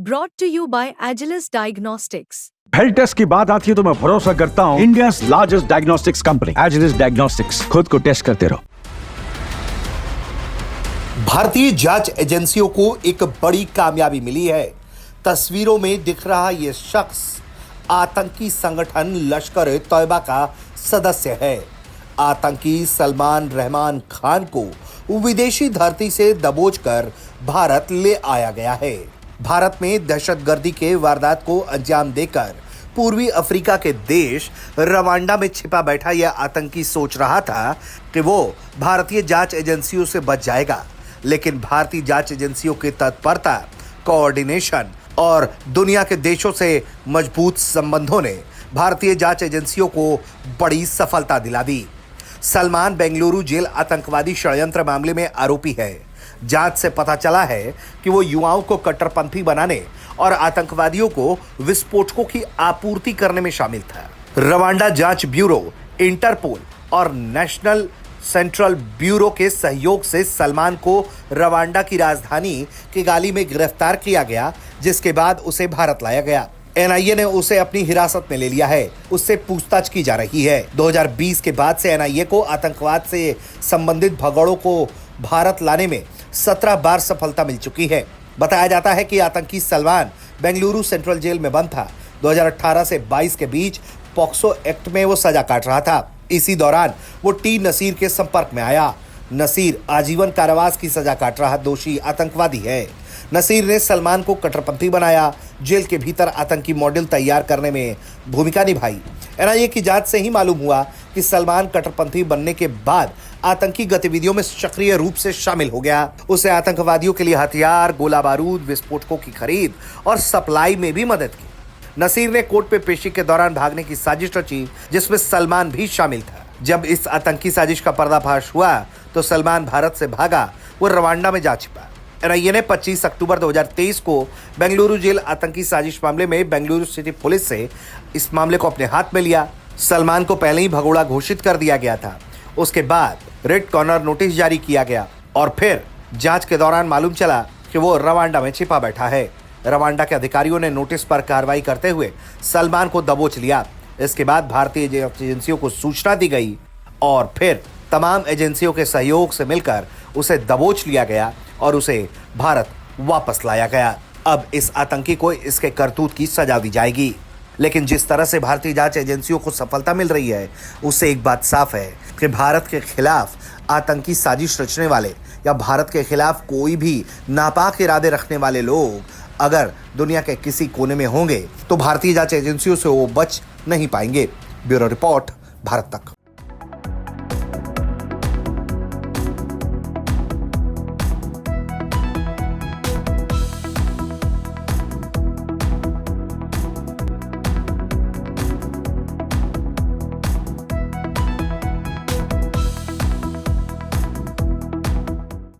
Brought to you by Agilus Diagnostics. Health test की बात आती है तो मैं भरोसा करता हूँ India's largest diagnostics company Agilus diagnostics. खुद को टेस्ट करते रहो। भारतीय जांच एजेंसियों को एक बड़ी कामयाबी मिली है। तस्वीरों में दिख रहा यह शख्स आतंकी संगठन लश्कर तैयबा का सदस्य है। आतंकी सलमान रहमान खान को विदेशी धरती से दबोचकर भारत ले आया गया है। भारत में दहशतगर्दी के वारदात को अंजाम देकर पूर्वी अफ्रीका के देश रवांडा में छिपा बैठा यह आतंकी सोच रहा था कि वो भारतीय जांच एजेंसियों से बच जाएगा, लेकिन भारतीय जांच एजेंसियों की तत्परता, कोऑर्डिनेशन और दुनिया के देशों से मजबूत संबंधों ने भारतीय जांच एजेंसियों को बड़ी सफलता दिला दी। सलमान बेंगलुरु जेल आतंकवादी षड्यंत्र मामले में आरोपी है। जांच से पता चला है कि वो युवाओं को कट्टरपंथी बनाने और आतंकवादियों को विस्फोटकों की आपूर्ति करने में शामिल था। रवांडा जांच ब्यूरो, इंटरपोल और नेशनल सेंट्रल ब्यूरो के सहयोग से सलमान को रवांडा की राजधानी किगाली में गिरफ्तार किया गया, जिसके बाद उसे भारत लाया गया। एनआईए ने उसे अपनी हिरासत में ले लिया है। उससे पूछताछ की जा रही है। 2020 के बाद से एनआईए को आतंकवाद से संबंधित भगोड़ों को भारत लाने में 17 बार सफलता मिल चुकी है। बताया जाता है कि आतंकी सलमान बेंगलुरु सेंट्रल जेल में बंद था। 2018 से 22 के बीच पॉक्सो एक्ट में वो सजा काट रहा था। इसी दौरान वो टी नसीर के संपर्क में आया। नसीर आजीवन कारावास की सजा काट रहा दोषी आतंकवादी है। नसीर ने सलमान को कट्टरपंथी बनाया, जेल के भीतर आतंकी मॉडल तैयार करने में भूमिका निभाई। एनआईए की जांच से ही मालूम हुआ कि सलमान कट्टरपंथी बनने के बाद आतंकी गतिविधियों में सक्रिय रूप से शामिल हो गया। उसे आतंकवादियों के लिए हथियार, गोला बारूद, विस्फोटकों की खरीद और सप्लाई में भी मदद की। नसीर ने कोर्ट पे पेशी के दौरान भागने की साजिश रची, जिसमें सलमान भी शामिल था। जब इस आतंकी साजिश का पर्दाफाश हुआ तो सलमान भारत से भागा, वो रवांडा में जा छिपा। एनआईए ने 25 अक्टूबर 2023 को बेंगलुरु जेल आतंकी साजिश मामले में बेंगलुरु सिटी पुलिस से इस मामले को अपने हाथ में लिया। सलमान को पहले ही भगोड़ा घोषित कर दिया गया था। उसके बाद रेड कॉर्नर नोटिस जारी किया गया और फिर जांच के दौरान मालूम चला कि वो रवांडा में छिपा बैठा है। रवांडा के अधिकारियों ने नोटिस पर कार्रवाई करते हुए सलमान को दबोच लिया। इसके बाद भारतीय एजेंसियों को सूचना दी गई और फिर तमाम एजेंसियों के सहयोग से मिलकर उसे दबोच लिया गया और उसे भारत वापस लाया गया। अब इस आतंकी को इसके करतूत की सजा दी जाएगी। लेकिन जिस तरह से भारतीय जांच एजेंसियों को सफलता मिल रही है, उससे एक बात साफ है कि भारत के खिलाफ आतंकी साजिश रचने वाले या भारत के खिलाफ कोई भी नापाक इरादे रखने वाले लोग अगर दुनिया के किसी कोने में होंगे तो भारतीय जांच एजेंसियों से वो बच नहीं पाएंगे। ब्यूरो रिपोर्ट, भारत तक।